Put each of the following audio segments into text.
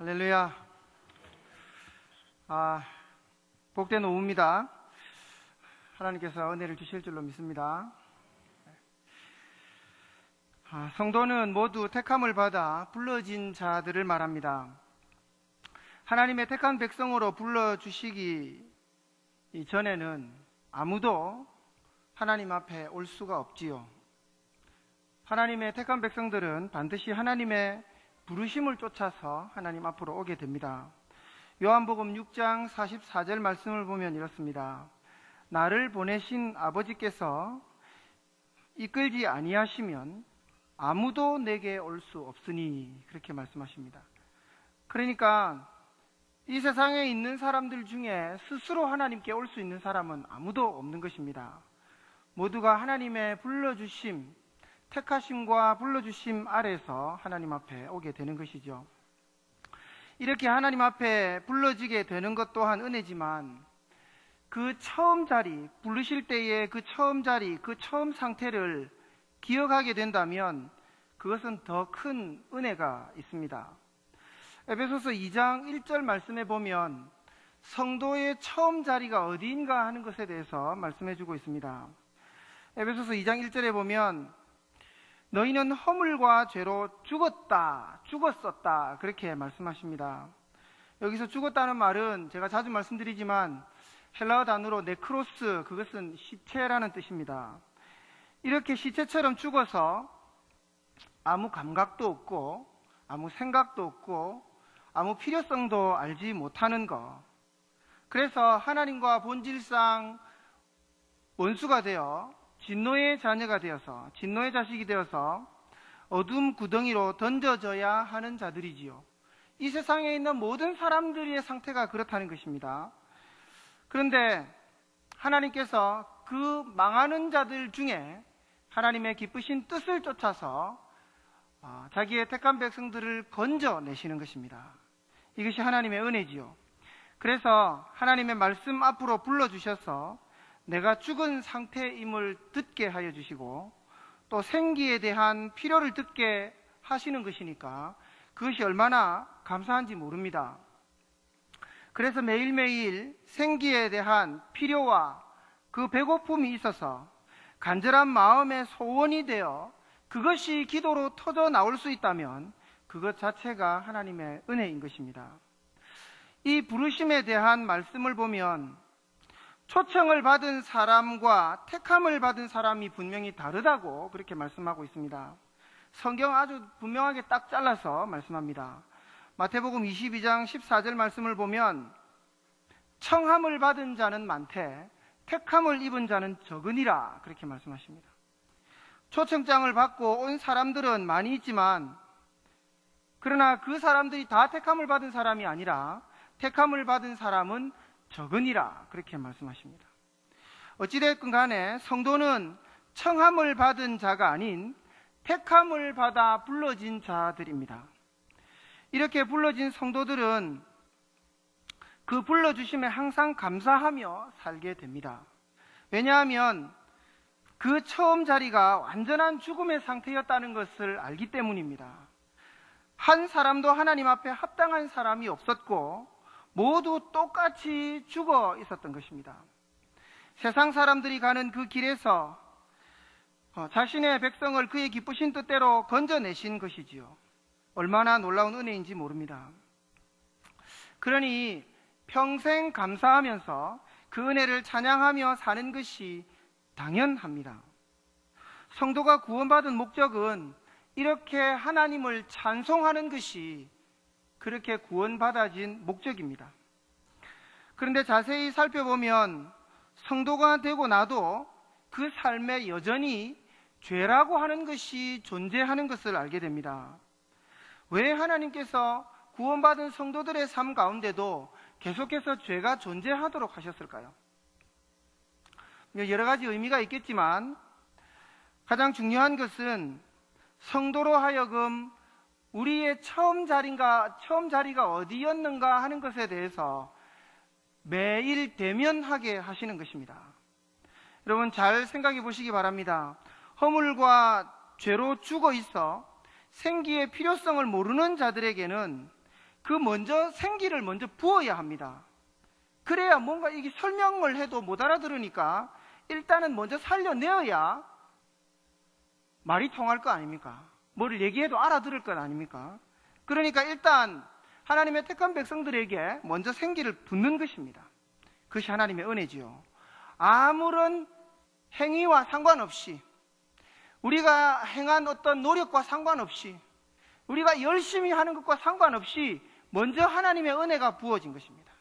할렐루야. 복된 오후입니다. 하나님께서 은혜를 주실 줄로 믿습니다. 성도는 모두 택함을 받아 불러진 자들을 말합니다. 하나님의 택한 백성으로 불러주시기 이전에는 아무도 하나님 앞에 올 수가 없지요. 하나님의 택한 백성들은 반드시 하나님의 부르심을 쫓아서 하나님 앞으로 오게 됩니다. 요한복음 6장 44절 말씀을 보면 이렇습니다. 나를 보내신 아버지께서 이끌지 아니하시면 아무도 내게 올 수 없으니, 그렇게 말씀하십니다. 그러니까 이 세상에 있는 사람들 중에 스스로 하나님께 올 수 있는 사람은 아무도 없는 것입니다. 모두가 하나님의 불러주심, 택하심과 불러주심 아래서 하나님 앞에 오게 되는 것이죠. 이렇게 하나님 앞에 불러지게 되는 것 또한 은혜지만 그 처음 자리, 부르실 때의 그 처음 자리, 그 처음 상태를 기억하게 된다면 그것은 더 큰 은혜가 있습니다. 에베소서 2장 1절 말씀에 보면 성도의 처음 자리가 어디인가 하는 것에 대해서 말씀해 주고 있습니다. 에베소서 2장 1절에 보면 너희는 허물과 죄로 죽었었다, 그렇게 말씀하십니다. 여기서 죽었다는 말은 제가 자주 말씀드리지만 헬라어 단어로 네크로스, 그것은 시체라는 뜻입니다. 이렇게 시체처럼 죽어서 아무 감각도 없고 아무 생각도 없고 아무 필요성도 알지 못하는 것, 그래서 하나님과 본질상 원수가 되어 진노의 자녀가 되어서, 진노의 자식이 되어서 어둠 구덩이로 던져져야 하는 자들이지요. 이 세상에 있는 모든 사람들의 상태가 그렇다는 것입니다. 그런데 하나님께서 그 망하는 자들 중에 하나님의 기쁘신 뜻을 쫓아서 자기의 택한 백성들을 건져내시는 것입니다. 이것이 하나님의 은혜지요. 그래서 하나님의 말씀 앞으로 불러주셔서 내가 죽은 상태임을 듣게 하여 주시고 또 생기에 대한 필요를 듣게 하시는 것이니까 그것이 얼마나 감사한지 모릅니다. 그래서 매일매일 생기에 대한 필요와 그 배고픔이 있어서 간절한 마음의 소원이 되어 그것이 기도로 터져 나올 수 있다면 그것 자체가 하나님의 은혜인 것입니다. 이 부르심에 대한 말씀을 보면 초청을 받은 사람과 택함을 받은 사람이 분명히 다르다고 그렇게 말씀하고 있습니다. 성경 아주 분명하게 딱 잘라서 말씀합니다. 마태복음 22장 14절 말씀을 보면 청함을 받은 자는 많되 택함을 입은 자는 적으니라, 그렇게 말씀하십니다. 초청장을 받고 온 사람들은 많이 있지만 그러나 그 사람들이 다 택함을 받은 사람이 아니라 택함을 받은 사람은 적으니라, 그렇게 말씀하십니다. 어찌됐건 간에 성도는 청함을 받은 자가 아닌 택함을 받아 불러진 자들입니다. 이렇게 불러진 성도들은 그 불러주심에 항상 감사하며 살게 됩니다. 왜냐하면 그 처음 자리가 완전한 죽음의 상태였다는 것을 알기 때문입니다. 한 사람도 하나님 앞에 합당한 사람이 없었고 모두 똑같이 죽어 있었던 것입니다. 세상 사람들이 가는 그 길에서 자신의 백성을 그의 기쁘신 뜻대로 건져내신 것이지요. 얼마나 놀라운 은혜인지 모릅니다. 그러니 평생 감사하면서 그 은혜를 찬양하며 사는 것이 당연합니다. 성도가 구원받은 목적은 이렇게 하나님을 찬송하는 것이 그렇게 구원받아진 목적입니다. 그런데 자세히 살펴보면 성도가 되고 나도 그 삶에 여전히 죄라고 하는 것이 존재하는 것을 알게 됩니다. 왜 하나님께서 구원받은 성도들의 삶 가운데도 계속해서 죄가 존재하도록 하셨을까요? 여러 가지 의미가 있겠지만 가장 중요한 것은 성도로 하여금 우리의 처음 자리가 어디였는가 하는 것에 대해서 매일 대면하게 하시는 것입니다. 여러분 잘 생각해 보시기 바랍니다. 허물과 죄로 죽어 있어 생기의 필요성을 모르는 자들에게는 그 먼저 생기를 먼저 부어야 합니다. 그래야 뭔가 이게 설명을 해도 못 알아들으니까 일단은 먼저 살려내어야 말이 통할 거 아닙니까? 뭐를 얘기해도 알아들을 것 아닙니까? 그러니까 일단 하나님의 택한 백성들에게 먼저 생기를 붓는 것입니다. 그것이 하나님의 은혜지요. 아무런 행위와 상관없이, 우리가 행한 어떤 노력과 상관없이, 우리가 열심히 하는 것과 상관없이 먼저 하나님의 은혜가 부어진 것입니다.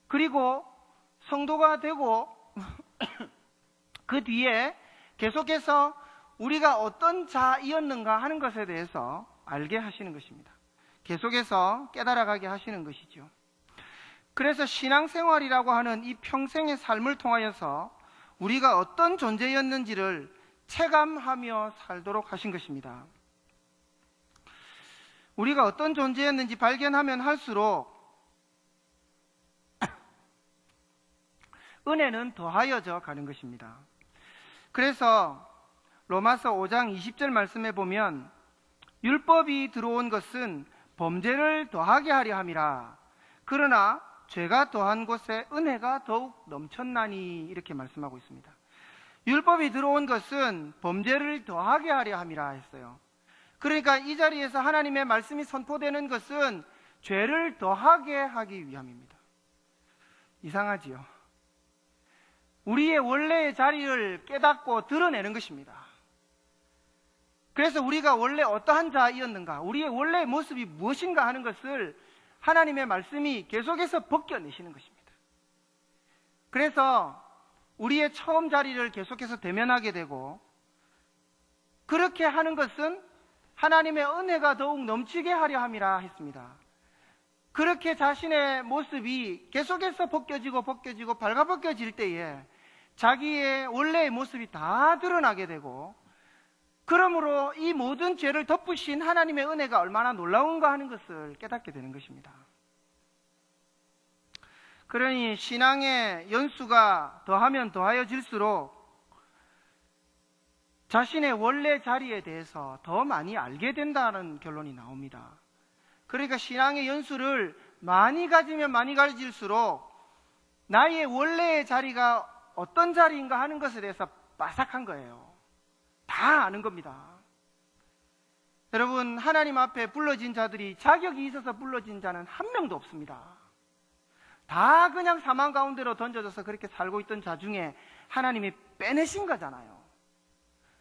그리고 성도가 되고 그 뒤에 계속해서 우리가 어떤 자이었는가 하는 것에 대해서 알게 하시는 것입니다. 계속해서 깨달아가게 하시는 것이죠. 그래서 신앙생활이라고 하는 이 평생의 삶을 통하여서 우리가 어떤 존재였는지를 체감하며 살도록 하신 것입니다. 우리가 어떤 존재였는지 발견하면 할수록 은혜는 더하여져 가는 것입니다. 그래서 로마서 5장 20절 말씀에 보면 율법이 들어온 것은 범죄를 더하게 하려 함이라. 그러나 죄가 더한 곳에 은혜가 더욱 넘쳤나니, 이렇게 말씀하고 있습니다. 율법이 들어온 것은 범죄를 더하게 하려 함이라 했어요. 그러니까 이 자리에서 하나님의 말씀이 선포되는 것은 죄를 더하게 하기 위함입니다. 이상하지요? 우리의 원래의 자리를 깨닫고 드러내는 것입니다. 그래서 우리가 원래 어떠한 자이었는가, 우리의 원래의 모습이 무엇인가 하는 것을 하나님의 말씀이 계속해서 벗겨내시는 것입니다. 그래서 우리의 처음 자리를 계속해서 대면하게 되고, 그렇게 하는 것은 하나님의 은혜가 더욱 넘치게 하려 함이라 했습니다. 그렇게 자신의 모습이 계속해서 벗겨지고 발가벗겨질 때에 자기의 원래의 모습이 다 드러나게 되고, 그러므로 이 모든 죄를 덮으신 하나님의 은혜가 얼마나 놀라운가 하는 것을 깨닫게 되는 것입니다. 그러니 신앙의 연수가 더하면 더하여질수록 자신의 원래 자리에 대해서 더 많이 알게 된다는 결론이 나옵니다. 그러니까 신앙의 연수를 많이 가지면 많이 가질수록 나의 원래의 자리가 어떤 자리인가 하는 것에 대해서 빠삭한 거예요. 다 아는 겁니다. 여러분, 하나님 앞에 불러진 자들이 자격이 있어서 불러진 자는 한 명도 없습니다. 다 그냥 사망 가운데로 던져져서 그렇게 살고 있던 자 중에 하나님이 빼내신 거잖아요.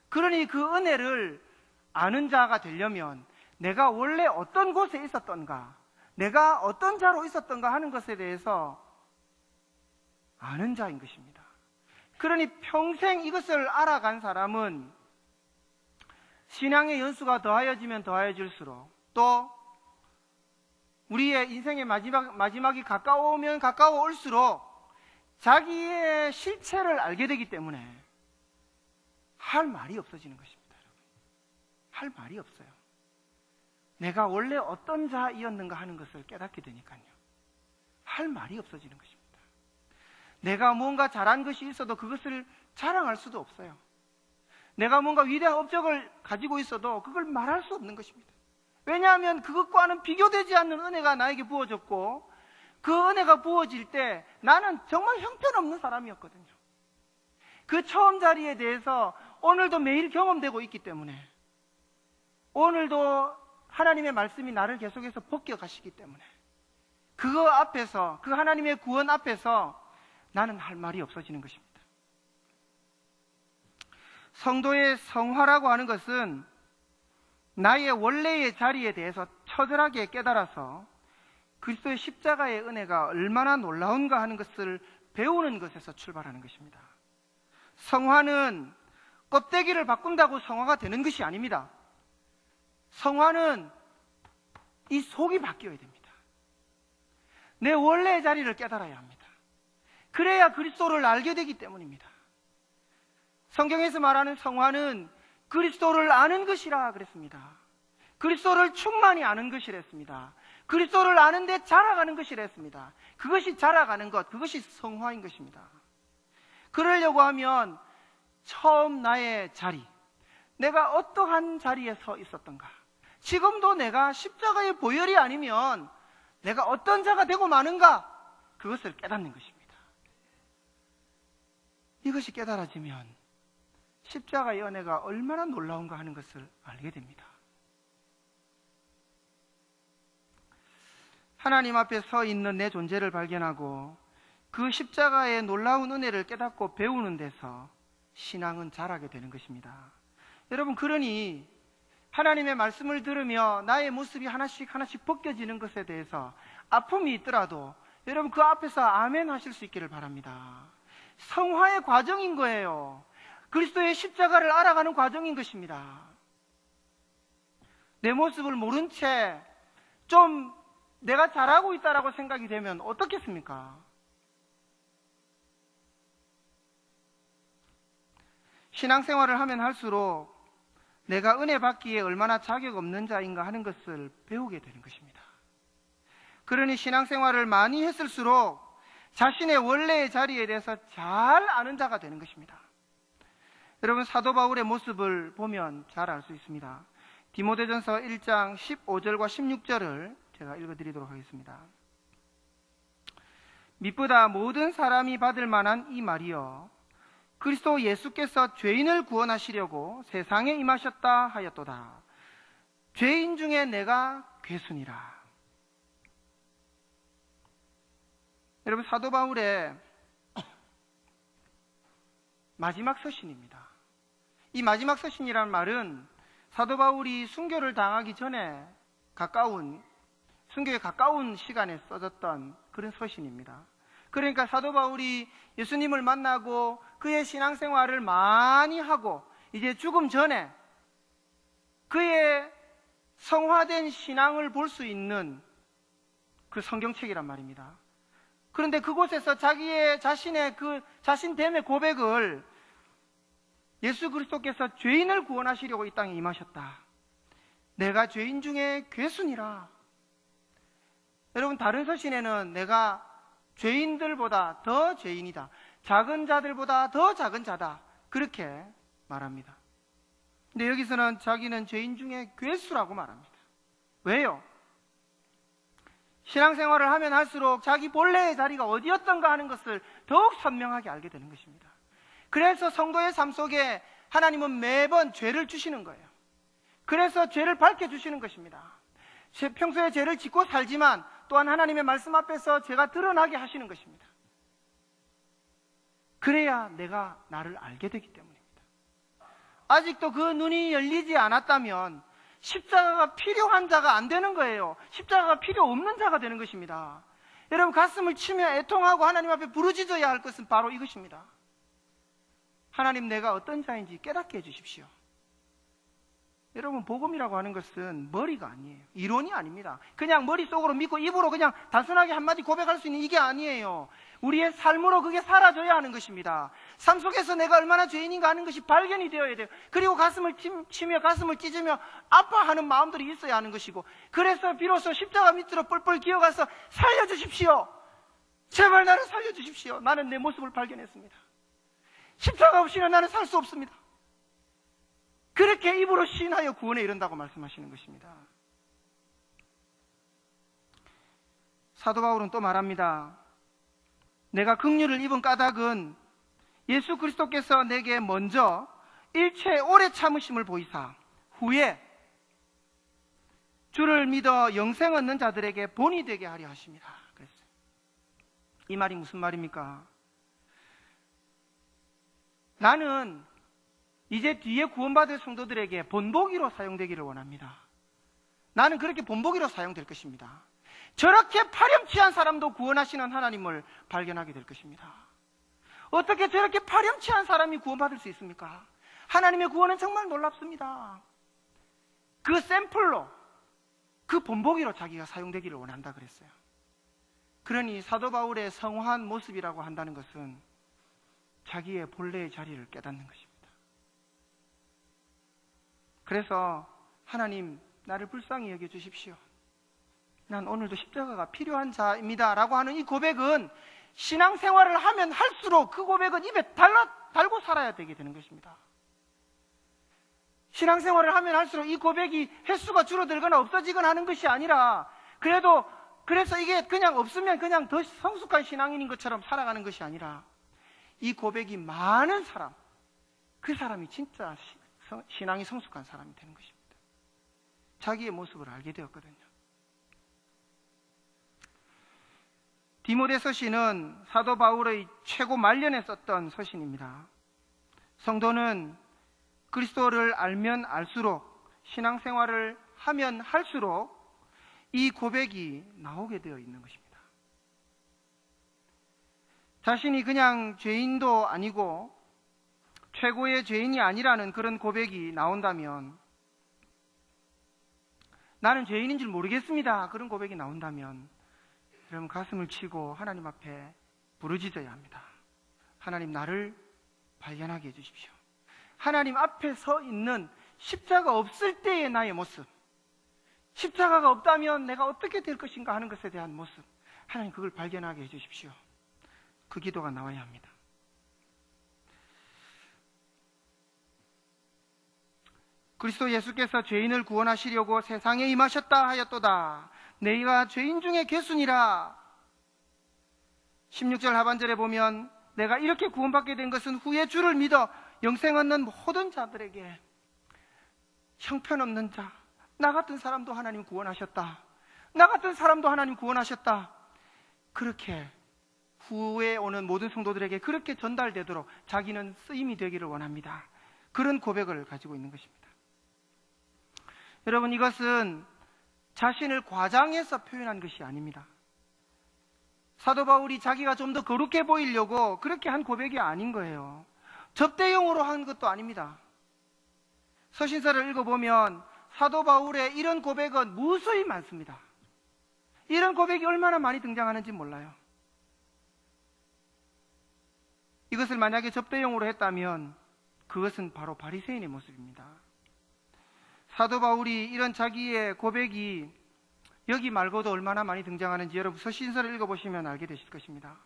그러니 그 은혜를 아는 자가 되려면 내가 원래 어떤 곳에 있었던가, 내가 어떤 자로 있었던가 하는 것에 대해서 아는 자인 것입니다. 그러니 평생 이것을 알아간 사람은 신앙의 연수가 더하여지면 더하여질수록, 또 우리의 인생의 마지막이 가까워오면 가까워올수록 자기의 실체를 알게 되기 때문에 할 말이 없어지는 것입니다. 할 말이 없어요. 내가 원래 어떤 자이었는가 하는 것을 깨닫게 되니까요. 할 말이 없어지는 것입니다. 내가 뭔가 잘한 것이 있어도 그것을 자랑할 수도 없어요. 내가 뭔가 위대한 업적을 가지고 있어도 그걸 말할 수 없는 것입니다. 왜냐하면 그것과는 비교되지 않는 은혜가 나에게 부어졌고, 그 은혜가 부어질 때 나는 정말 형편없는 사람이었거든요. 그 처음 자리에 대해서 오늘도 매일 경험되고 있기 때문에, 오늘도 하나님의 말씀이 나를 계속해서 벗겨가시기 때문에, 그거 앞에서, 그 하나님의 구원 앞에서 나는 할 말이 없어지는 것입니다. 성도의 성화라고 하는 것은 나의 원래의 자리에 대해서 처절하게 깨달아서 그리스도의 십자가의 은혜가 얼마나 놀라운가 하는 것을 배우는 것에서 출발하는 것입니다. 성화는 껍데기를 바꾼다고 성화가 되는 것이 아닙니다. 성화는 이 속이 바뀌어야 됩니다. 내 원래의 자리를 깨달아야 합니다. 그래야 그리스도를 알게 되기 때문입니다. 성경에서 말하는 성화는 그리스도를 아는 것이라 그랬습니다. 그리스도를 충만히 아는 것이라 했습니다. 그리스도를 아는데 자라가는 것이라 했습니다. 그것이 자라가는 것, 그것이 성화인 것입니다. 그러려고 하면 처음 나의 자리, 내가 어떠한 자리에 서 있었던가, 지금도 내가 십자가의 보혈이 아니면 내가 어떤 자가 되고 마는가, 그것을 깨닫는 것입니다. 이것이 깨달아지면 십자가의 은혜가 얼마나 놀라운가 하는 것을 알게 됩니다. 하나님 앞에 서 있는 내 존재를 발견하고 그 십자가의 놀라운 은혜를 깨닫고 배우는 데서 신앙은 자라게 되는 것입니다. 여러분, 그러니 하나님의 말씀을 들으며 나의 모습이 하나씩 벗겨지는 것에 대해서 아픔이 있더라도 여러분 그 앞에서 아멘 하실 수 있기를 바랍니다. 성화의 과정인 거예요. 그리스도의 십자가를 알아가는 과정인 것입니다. 내 모습을 모른 채 좀 내가 잘하고 있다라고 생각이 되면 어떻겠습니까? 신앙생활을 하면 할수록 내가 은혜 받기에 얼마나 자격 없는 자인가 하는 것을 배우게 되는 것입니다. 그러니 신앙생활을 많이 했을수록 자신의 원래의 자리에 대해서 잘 아는 자가 되는 것입니다. 여러분, 사도 바울의 모습을 보면 잘 알 수 있습니다. 디모데전서 1장 15절과 16절을 제가 읽어드리도록 하겠습니다. 밑보다 모든 사람이 받을 만한 이 말이여, 그리스도 예수께서 죄인을 구원하시려고 세상에 임하셨다 하였도다. 죄인 중에 내가 괴순이라. 여러분, 사도 바울의 마지막 서신입니다. 이 마지막 서신이라는 말은 사도 바울이 순교를 당하기 전에 순교에 가까운 시간에 써졌던 그런 서신입니다. 그러니까 사도 바울이 예수님을 만나고 그의 신앙생활을 많이 하고 이제 죽음 전에 그의 성화된 신앙을 볼 수 있는 그 성경책이란 말입니다. 그런데 그곳에서 자신의 그 자신됨의 고백을 예수 그리스도께서 죄인을 구원하시려고 이 땅에 임하셨다. 내가 죄인 중에 괴순이라. 여러분, 다른 서신에는 내가 죄인들보다 더 죄인이다. 작은 자들보다 더 작은 자다. 그렇게 말합니다. 근데 여기서는 자기는 죄인 중에 괴수라고 말합니다. 왜요? 신앙생활을 하면 할수록 자기 본래의 자리가 어디였던가 하는 것을 더욱 선명하게 알게 되는 것입니다. 그래서 성도의 삶 속에 하나님은 매번 죄를 주시는 거예요. 그래서 죄를 밝혀주시는 것입니다. 평소에 죄를 짓고 살지만 또한 하나님의 말씀 앞에서 죄가 드러나게 하시는 것입니다. 그래야 내가 나를 알게 되기 때문입니다. 아직도 그 눈이 열리지 않았다면 십자가가 필요한 자가 안 되는 거예요. 십자가가 필요 없는 자가 되는 것입니다. 여러분, 가슴을 치며 애통하고 하나님 앞에 부르짖어야 할 것은 바로 이것입니다. 하나님, 내가 어떤 자인지 깨닫게 해주십시오. 여러분, 복음이라고 하는 것은 머리가 아니에요. 이론이 아닙니다. 그냥 머릿속으로 믿고 입으로 그냥 단순하게 한마디 고백할 수 있는 이게 아니에요. 우리의 삶으로 그게 사라져야 하는 것입니다. 삶 속에서 내가 얼마나 죄인인가 하는 것이 발견이 되어야 돼요. 그리고 가슴을 치며 가슴을 찢으며 아파하는 마음들이 있어야 하는 것이고, 그래서 비로소 십자가 밑으로 뻘뻘 기어가서 살려주십시오. 제발 나를 살려주십시오. 나는 내 모습을 발견했습니다. 십자가 없이는 나는 살 수 없습니다. 그렇게 입으로 시인하여 구원에 이른다고 말씀하시는 것입니다. 사도 바울은 또 말합니다. 내가 긍휼을 입은 까닭은 예수 그리스도께서 내게 먼저 일체 오래 참으심을 보이사 후에 주를 믿어 영생 얻는 자들에게 본이 되게 하려 하십니다. 그랬어요. 이 말이 무슨 말입니까? 나는 이제 뒤에 구원받을 성도들에게 본보기로 사용되기를 원합니다. 나는 그렇게 본보기로 사용될 것입니다. 저렇게 파렴치한 사람도 구원하시는 하나님을 발견하게 될 것입니다. 어떻게 저렇게 파렴치한 사람이 구원받을 수 있습니까? 하나님의 구원은 정말 놀랍습니다. 그 샘플로, 그 본보기로 자기가 사용되기를 원한다 그랬어요. 그러니 사도 바울의 성화한 모습이라고 한다는 것은 자기의 본래의 자리를 깨닫는 것입니다. 그래서 하나님, 나를 불쌍히 여겨주십시오. 난 오늘도 십자가가 필요한 자입니다 라고 하는 이 고백은 신앙생활을 하면 할수록 그 고백은 입에 달고 살아야 되게 되는 것입니다. 신앙생활을 하면 할수록 이 고백이 횟수가 줄어들거나 없어지거나 하는 것이 아니라, 그래서 이게 그냥 없으면 그냥 더 성숙한 신앙인인 것처럼 살아가는 것이 아니라, 이 고백이 많은 사람, 그 사람이 진짜 신앙이 성숙한 사람이 되는 것입니다. 자기의 모습을 알게 되었거든요. 디모데 서신은 사도 바울의 최고 말년에 썼던 서신입니다. 성도는 그리스도를 알면 알수록, 신앙생활을 하면 할수록 이 고백이 나오게 되어 있는 것입니다. 자신이 그냥 죄인도 아니고 최고의 죄인이 아니라는 그런 고백이 나온다면, 나는 죄인인 줄 모르겠습니다, 그런 고백이 나온다면 여러분 가슴을 치고 하나님 앞에 부르짖어야 합니다. 하나님, 나를 발견하게 해주십시오. 하나님 앞에 서 있는 십자가 없을 때의 나의 모습, 십자가가 없다면 내가 어떻게 될 것인가 하는 것에 대한 모습, 하나님 그걸 발견하게 해주십시오. 그 기도가 나와야 합니다. 그리스도 예수께서 죄인을 구원하시려고 세상에 임하셨다 하였도다. 너희가 죄인 중에 괴순이라. 16절 하반절에 보면, 내가 이렇게 구원받게 된 것은 후에 주를 믿어 영생 얻는 모든 자들에게, 형편없는 자, 나 같은 사람도 하나님 구원하셨다, 나 같은 사람도 하나님 구원하셨다, 그렇게 후에 오는 모든 성도들에게 그렇게 전달되도록 자기는 쓰임이 되기를 원합니다. 그런 고백을 가지고 있는 것입니다. 여러분, 이것은 자신을 과장해서 표현한 것이 아닙니다. 사도 바울이 자기가 좀 더 거룩해 보이려고 그렇게 한 고백이 아닌 거예요. 접대용으로 한 것도 아닙니다. 서신서를 읽어보면 사도 바울의 이런 고백은 무수히 많습니다. 이런 고백이 얼마나 많이 등장하는지 몰라요. 이것을 만약에 접대용으로 했다면 그것은 바로 바리새인의 모습입니다. 사도 바울이 이런 자기의 고백이 여기 말고도 얼마나 많이 등장하는지 여러분 서신서를 읽어보시면 알게 되실 것입니다.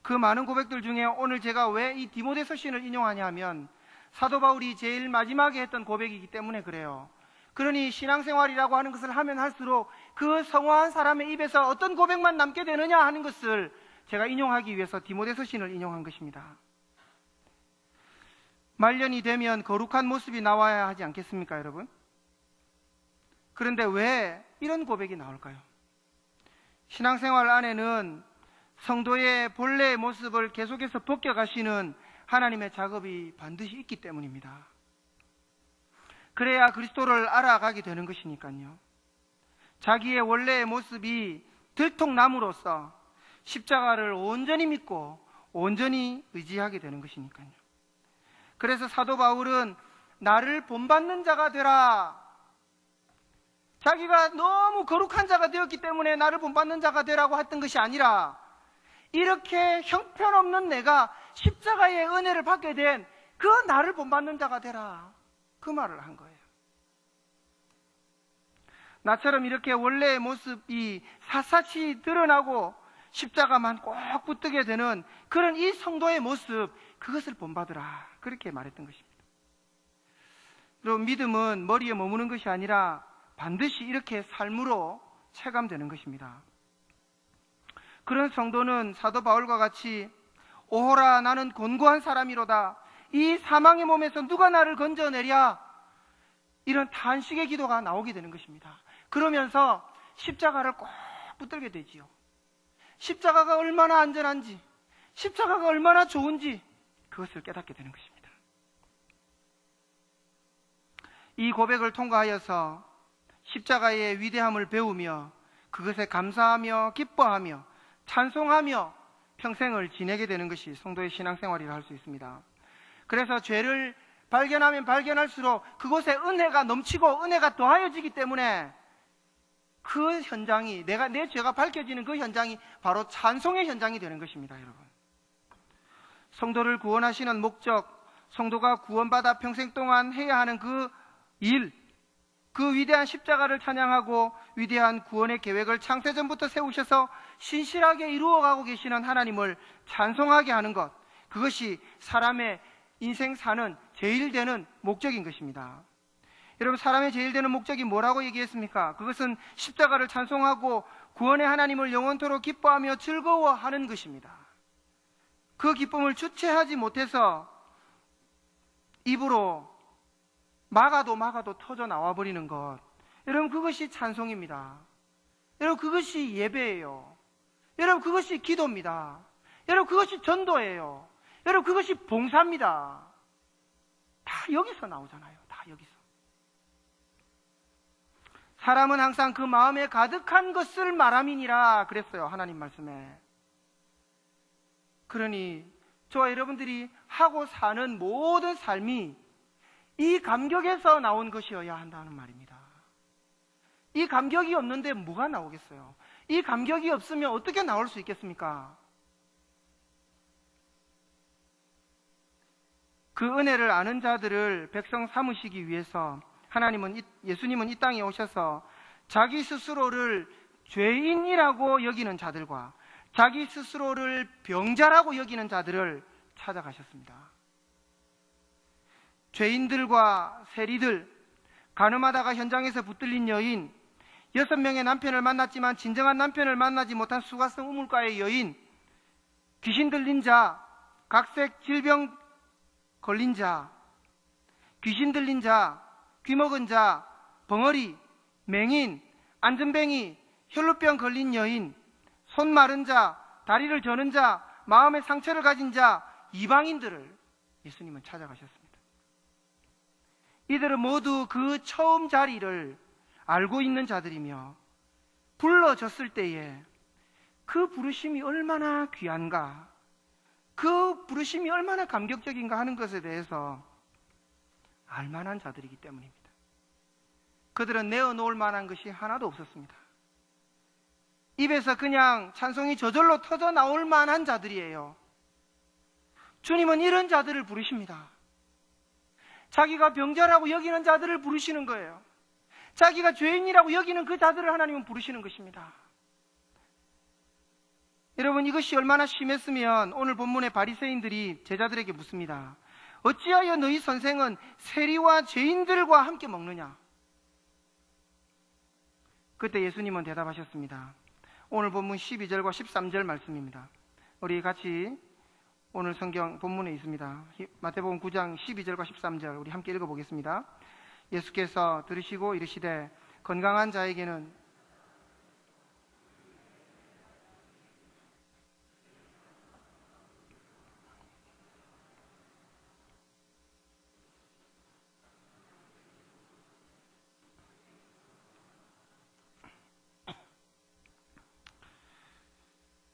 그 많은 고백들 중에 오늘 제가 왜 이 디모데 서신을 인용하냐 하면, 사도 바울이 제일 마지막에 했던 고백이기 때문에 그래요. 그러니 신앙생활이라고 하는 것을 하면 할수록 그 성화한 사람의 입에서 어떤 고백만 남게 되느냐 하는 것을 제가 인용하기 위해서 디모데 서신을 인용한 것입니다. 말년이 되면 거룩한 모습이 나와야 하지 않겠습니까, 여러분? 그런데 왜 이런 고백이 나올까요? 신앙생활 안에는 성도의 본래의 모습을 계속해서 벗겨가시는 하나님의 작업이 반드시 있기 때문입니다. 그래야 그리스도를 알아가게 되는 것이니까요. 자기의 원래의 모습이 들통남으로써 십자가를 온전히 믿고 온전히 의지하게 되는 것이니까요. 그래서 사도 바울은 나를 본받는 자가 되라, 자기가 너무 거룩한 자가 되었기 때문에 나를 본받는 자가 되라고 했던 것이 아니라, 이렇게 형편없는 내가 십자가의 은혜를 받게 된 그 나를 본받는 자가 되라, 그 말을 한 거예요. 나처럼 이렇게 원래의 모습이 샅샅이 드러나고 십자가만 꼭 붙들게 되는 그런 이 성도의 모습, 그것을 본받으라, 그렇게 말했던 것입니다. 그리고 믿음은 머리에 머무는 것이 아니라 반드시 이렇게 삶으로 체감되는 것입니다. 그런 성도는 사도 바울과 같이 오호라 나는 곤고한 사람이로다, 이 사망의 몸에서 누가 나를 건져내랴, 이런 탄식의 기도가 나오게 되는 것입니다. 그러면서 십자가를 꼭 붙들게 되지요. 십자가가 얼마나 안전한지, 십자가가 얼마나 좋은지 그것을 깨닫게 되는 것입니다. 이 고백을 통과하여서 십자가의 위대함을 배우며 그것에 감사하며 기뻐하며 찬송하며 평생을 지내게 되는 것이 성도의 신앙생활이라 할 수 있습니다. 그래서 죄를 발견하면 발견할수록 그곳에 은혜가 넘치고 은혜가 더하여지기 때문에 그 현장이, 내 죄가 밝혀지는 그 현장이 바로 찬송의 현장이 되는 것입니다. 여러분, 성도를 구원하시는 목적, 성도가 구원받아 평생 동안 해야 하는 그 일, 그 위대한 십자가를 찬양하고 위대한 구원의 계획을 창세전부터 세우셔서 신실하게 이루어가고 계시는 하나님을 찬송하게 하는 것, 그것이 사람의 인생 사는 제일 되는 목적인 것입니다. 여러분, 사람의 제일 되는 목적이 뭐라고 얘기했습니까? 그것은 십자가를 찬송하고 구원의 하나님을 영원토록 기뻐하며 즐거워하는 것입니다. 그 기쁨을 주체하지 못해서 입으로 막아도 터져 나와버리는 것, 여러분, 그것이 찬송입니다. 여러분, 그것이 예배예요. 여러분, 그것이 기도입니다. 여러분, 그것이 전도예요. 여러분, 그것이 봉사입니다. 다 여기서 나오잖아요. 다 여기서. 사람은 항상 그 마음에 가득한 것을 말함이니라 그랬어요. 하나님 말씀에. 그러니 저와 여러분들이 하고 사는 모든 삶이 이 감격에서 나온 것이어야 한다는 말입니다. 이 감격이 없는데 뭐가 나오겠어요? 이 감격이 없으면 어떻게 나올 수 있겠습니까? 그 은혜를 아는 자들을 백성 삼으시기 위해서 예수님은 이 땅에 오셔서 자기 스스로를 죄인이라고 여기는 자들과 자기 스스로를 병자라고 여기는 자들을 찾아가셨습니다. 죄인들과 세리들, 간음하다가 현장에서 붙들린 여인, 6명의 남편을 만났지만 진정한 남편을 만나지 못한 수가성 우물가의 여인, 귀신 들린 자, 각색 질병 걸린 자, 귀신 들린 자, 귀먹은 자, 벙어리, 맹인, 안전뱅이, 혈루병 걸린 여인, 손 마른 자, 다리를 저는 자, 마음의 상처를 가진 자, 이방인들을 예수님은 찾아가셨습니다. 이들은 모두 그 처음 자리를 알고 있는 자들이며 불러졌을 때에 그 부르심이 얼마나 귀한가, 그 부르심이 얼마나 감격적인가 하는 것에 대해서 알만한 자들이기 때문입니다. 그들은 내어놓을 만한 것이 하나도 없었습니다. 입에서 그냥 찬송이 저절로 터져 나올 만한 자들이에요. 주님은 이런 자들을 부르십니다. 자기가 병자라고 여기는 자들을 부르시는 거예요. 자기가 죄인이라고 여기는 그 자들을 하나님은 부르시는 것입니다. 여러분, 이것이 얼마나 심했으면 오늘 본문의 바리새인들이 제자들에게 묻습니다. 어찌하여 너희 선생은 세리와 죄인들과 함께 먹느냐? 그때 예수님은 대답하셨습니다. 오늘 본문 12절과 13절 말씀입니다. 우리 같이 오늘 성경 본문에 있습니다. 마태복음 9장 12절과 13절 우리 함께 읽어보겠습니다. 예수께서 들으시고 이르시되 건강한 자에게는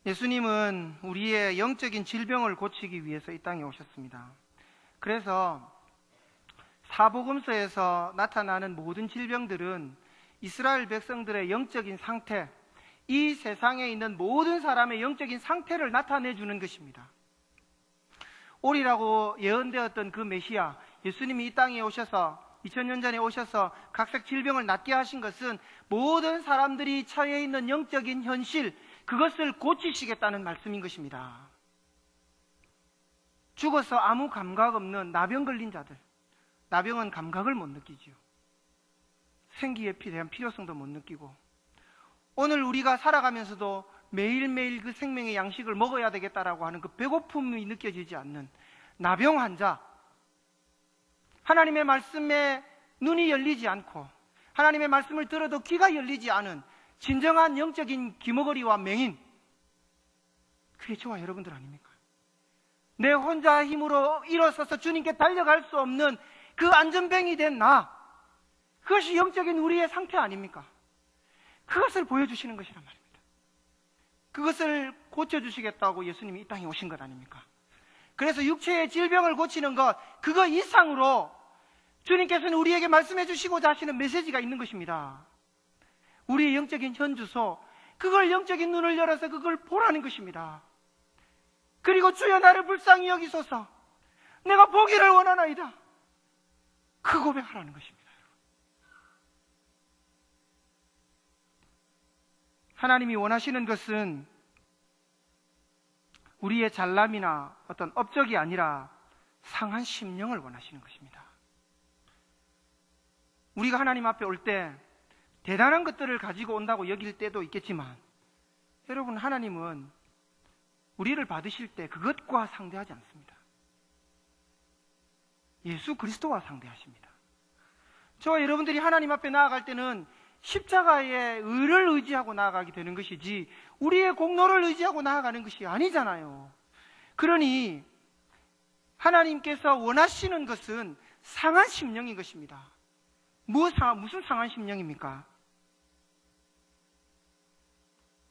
예수님은 우리의 영적인 질병을 고치기 위해서 이 땅에 오셨습니다. 그래서 사복음서에서 나타나는 모든 질병들은 이스라엘 백성들의 영적인 상태, 이 세상에 있는 모든 사람의 영적인 상태를 나타내 주는 것입니다. 오리라고 예언되었던 그 메시아, 예수님이 이 땅에 오셔서 2000년 전에 오셔서 각색 질병을 낫게 하신 것은 모든 사람들이 처해 있는 영적인 현실, 그것을 고치시겠다는 말씀인 것입니다. 죽어서 아무 감각 없는 나병 걸린 자들, 나병은 감각을 못 느끼지요. 생기에 대한 필요성도 못 느끼고, 오늘 우리가 살아가면서도 매일매일 그 생명의 양식을 먹어야 되겠다라고 하는 그 배고픔이 느껴지지 않는 나병 환자, 하나님의 말씀에 눈이 열리지 않고 하나님의 말씀을 들어도 귀가 열리지 않은 진정한 영적인 기머거리와 맹인, 그게 저와 여러분들 아닙니까? 내 혼자 힘으로 일어서서 주님께 달려갈 수 없는 그 안전뱅이 된 나, 그것이 영적인 우리의 상태 아닙니까? 그것을 보여주시는 것이란 말입니다. 그것을 고쳐주시겠다고 예수님이 이 땅에 오신 것 아닙니까? 그래서 육체의 질병을 고치는 것, 그거 이상으로 주님께서는 우리에게 말씀해 주시고자 하시는 메시지가 있는 것입니다. 우리의 영적인 현주소, 그걸 영적인 눈을 열어서 그걸 보라는 것입니다. 그리고 주여 나를 불쌍히 여기소서, 내가 보기를 원하나이다, 그 고백하라는 것입니다. 하나님이 원하시는 것은 우리의 잘남이나 어떤 업적이 아니라 상한 심령을 원하시는 것입니다. 우리가 하나님 앞에 올 때 대단한 것들을 가지고 온다고 여길 때도 있겠지만, 여러분, 하나님은 우리를 받으실 때 그것과 상대하지 않습니다. 예수 그리스도와 상대하십니다. 저와 여러분들이 하나님 앞에 나아갈 때는 십자가의 의를 의지하고 나아가게 되는 것이지 우리의 공로를 의지하고 나아가는 것이 아니잖아요. 그러니 하나님께서 원하시는 것은 상한 심령인 것입니다. 무슨 상한 심령입니까?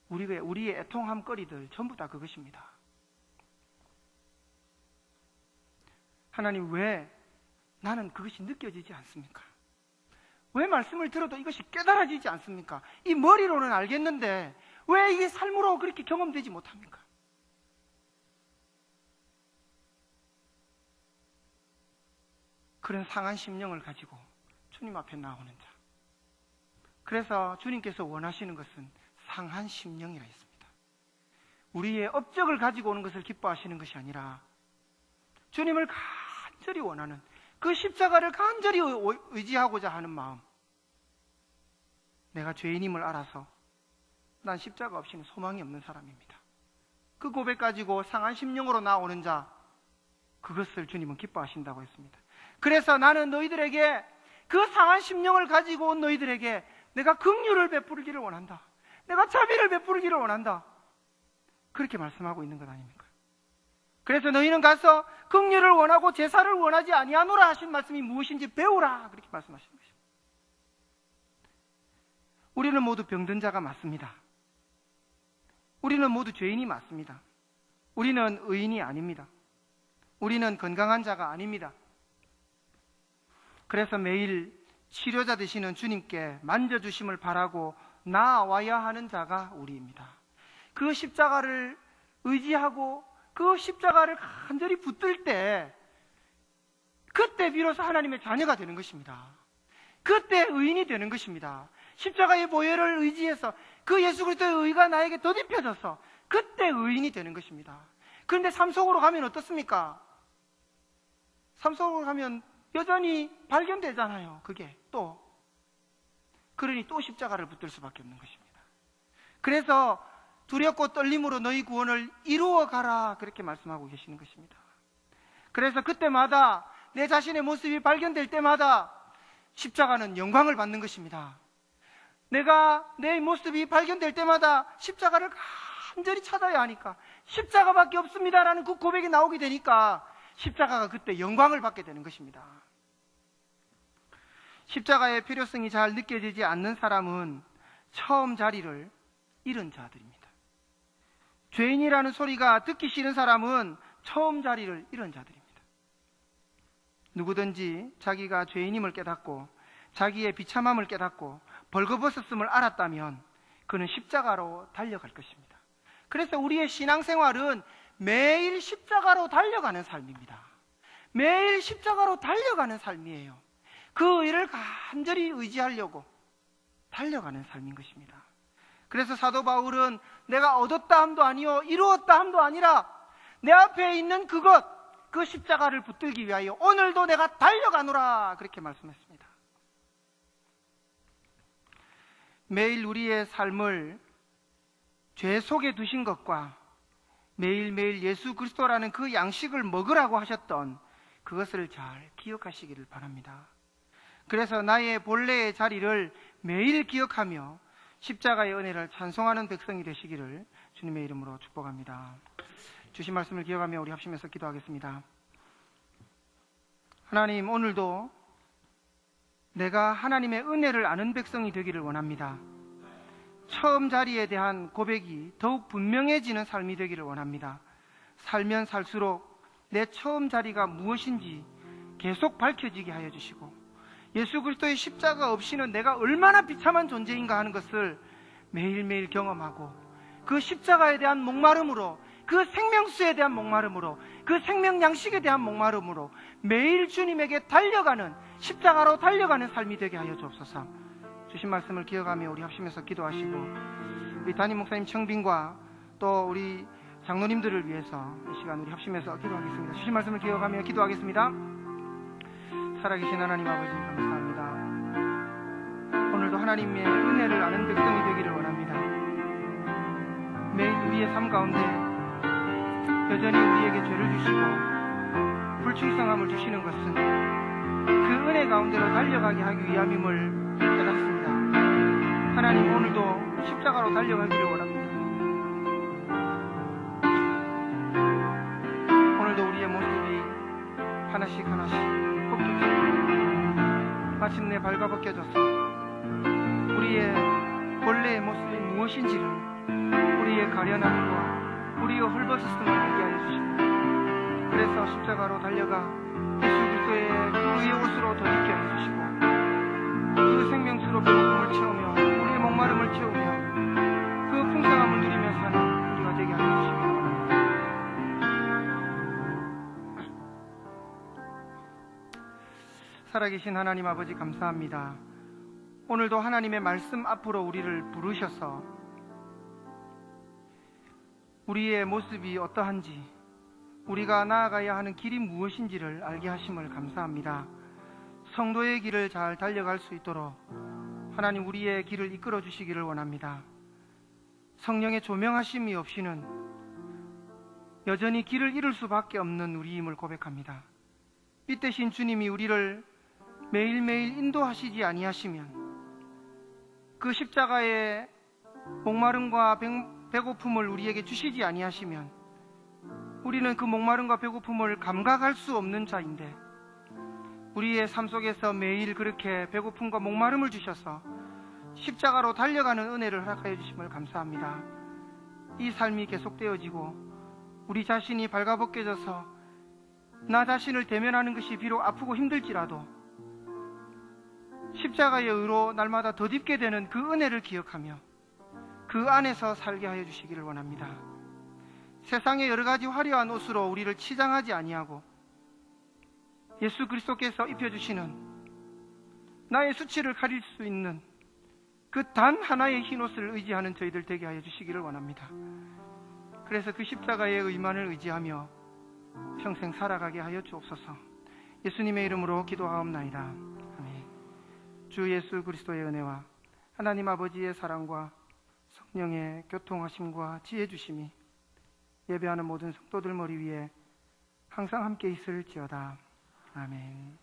우리의 애통함거리들 전부 다 그것입니다. 하나님, 왜 나는 그것이 느껴지지 않습니까? 왜 말씀을 들어도 이것이 깨달아지지 않습니까? 이 머리로는 알겠는데 왜 이게 삶으로 그렇게 경험되지 못합니까? 그런 상한 심령을 가지고 주님 앞에 나오는 자. 그래서 주님께서 원하시는 것은 상한 심령이라 했습니다. 우리의 업적을 가지고 오는 것을 기뻐하시는 것이 아니라 주님을 간절히 원하는, 그 십자가를 간절히 의지하고자 하는 마음. 내가 죄인임을 알아서 난 십자가 없이는 소망이 없는 사람입니다. 그 고백 가지고 상한 심령으로 나오는 자, 그것을 주님은 기뻐하신다고 했습니다. 그래서 나는 너희들에게, 그 상한 심령을 가지고 온 너희들에게 내가 긍휼을 베풀기를 원한다. 내가 자비를 베풀기를 원한다. 그렇게 말씀하고 있는 것 아닙니까? 그래서 너희는 가서 긍휼을 원하고 제사를 원하지 아니하노라 하신 말씀이 무엇인지 배우라, 그렇게 말씀하신 것입니다. 우리는 모두 병든 자가 맞습니다. 우리는 모두 죄인이 맞습니다. 우리는 의인이 아닙니다. 우리는 건강한 자가 아닙니다. 그래서 매일 치료자 되시는 주님께 만져주심을 바라고 나아와야 하는 자가 우리입니다. 그 십자가를 의지하고 그 십자가를 간절히 붙들 때, 그때 비로소 하나님의 자녀가 되는 것입니다. 그때 의인이 되는 것입니다. 십자가의 보혈을 의지해서 그 예수 그리스도의 의가 나에게 덧입혀져서 그때 의인이 되는 것입니다. 그런데 삶 속으로 가면 어떻습니까? 삶 속으로 가면 여전히 발견되잖아요. 그게 또. 그러니 또 십자가를 붙들 수밖에 없는 것입니다. 그래서 두렵고 떨림으로 너희 구원을 이루어 가라, 그렇게 말씀하고 계시는 것입니다. 그래서 그때마다, 내 자신의 모습이 발견될 때마다 십자가는 영광을 받는 것입니다. 내가 내 모습이 발견될 때마다 십자가를 간절히 찾아야 하니까, 십자가밖에 없습니다라는 그 고백이 나오게 되니까 십자가가 그때 영광을 받게 되는 것입니다. 십자가의 필요성이 잘 느껴지지 않는 사람은 처음 자리를 잃은 자들입니다. 죄인이라는 소리가 듣기 싫은 사람은 처음 자리를 잃은 자들입니다. 누구든지 자기가 죄인임을 깨닫고 자기의 비참함을 깨닫고 벌거벗었음을 알았다면 그는 십자가로 달려갈 것입니다. 그래서 우리의 신앙생활은 매일 십자가로 달려가는 삶입니다. 매일 십자가로 달려가는 삶이에요. 그 의를 간절히 의지하려고 달려가는 삶인 것입니다. 그래서 사도 바울은 내가 얻었다 함도 아니요 이루었다 함도 아니라 내 앞에 있는 그것, 그 십자가를 붙들기 위하여 오늘도 내가 달려가노라, 그렇게 말씀했습니다. 매일 우리의 삶을 죄 속에 두신 것과 매일매일 예수 그리스도라는 그 양식을 먹으라고 하셨던 그것을 잘 기억하시기를 바랍니다. 그래서 나의 본래의 자리를 매일 기억하며 십자가의 은혜를 찬송하는 백성이 되시기를 주님의 이름으로 축복합니다. 주신 말씀을 기억하며 우리 합심해서 기도하겠습니다. 하나님, 오늘도 내가 하나님의 은혜를 아는 백성이 되기를 원합니다. 처음 자리에 대한 고백이 더욱 분명해지는 삶이 되기를 원합니다. 살면 살수록 내 처음 자리가 무엇인지 계속 밝혀지게 하여 주시고, 예수 그리스도의 십자가 없이는 내가 얼마나 비참한 존재인가 하는 것을 매일매일 경험하고, 그 십자가에 대한 목마름으로, 그 생명수에 대한 목마름으로, 그 생명 양식에 대한 목마름으로 매일 주님에게 달려가는, 십자가로 달려가는 삶이 되게 하여 주옵소서. 주신 말씀을 기억하며 우리 합심해서 기도하시고, 우리 담임 목사님 청빙과 또 우리 장로님들을 위해서 이 시간 우리 합심해서 기도하겠습니다. 주신 말씀을 기억하며 기도하겠습니다. 살아계신 하나님 아버지 감사합니다. 하나님의 은혜를 아는 백성이 되기를 원합니다. 매일 우리의 삶 가운데 여전히 우리에게 죄를 주시고 불충성함을 주시는 것은 그 은혜 가운데로 달려가게 하기 위함임을 깨닫습니다. 하나님, 오늘도 십자가로 달려가기를 원합니다. 오늘도 우리의 모습이 하나씩 하나씩 벗겨지고 마침내 발가벗겨져서 우리의 원래의 모습이 무엇인지를, 우리의 가련함과 우리의 헐벗었음을 알게 하여 주시고, 그래서 십자가로 달려가 예수 그리스도의 그 의의 옷으로 덧입게 하여 주시고, 그 생명수로 배고픔을 채우며 우리의 목마름을 채우며 그 풍성함을 누리며 사는 우리가 되게 하여 주시기 바랍니다. 살아계신 하나님 아버지, 감사합니다. 오늘도 하나님의 말씀 앞으로 우리를 부르셔서 우리의 모습이 어떠한지, 우리가 나아가야 하는 길이 무엇인지를 알게 하심을 감사합니다. 성도의 길을 잘 달려갈 수 있도록 하나님, 우리의 길을 이끌어 주시기를 원합니다. 성령의 조명하심이 없이는 여전히 길을 잃을 수밖에 없는 우리임을 고백합니다. 이 대신 주님이 우리를 매일매일 인도하시지 아니하시면, 그 십자가의 목마름과 배고픔을 우리에게 주시지 아니하시면 우리는 그 목마름과 배고픔을 감각할 수 없는 자인데, 우리의 삶 속에서 매일 그렇게 배고픔과 목마름을 주셔서 십자가로 달려가는 은혜를 허락하여 주심을 감사합니다. 이 삶이 계속되어지고 우리 자신이 발가벗겨져서 나 자신을 대면하는 것이 비록 아프고 힘들지라도 십자가의 의로 날마다 덧입게 되는 그 은혜를 기억하며 그 안에서 살게 하여 주시기를 원합니다. 세상의 여러 가지 화려한 옷으로 우리를 치장하지 아니하고 예수 그리스도께서 입혀주시는 나의 수치를 가릴 수 있는 그 단 하나의 흰 옷을 의지하는 저희들 되게 하여 주시기를 원합니다. 그래서 그 십자가의 의만을 의지하며 평생 살아가게 하여 주옵소서. 예수님의 이름으로 기도하옵나이다. 아멘. 주 예수 그리스도의 은혜와 하나님 아버지의 사랑과 성령의 교통하심과 지혜 주심이 예배하는 모든 성도들 머리 위에 항상 함께 있을지어다. 아멘.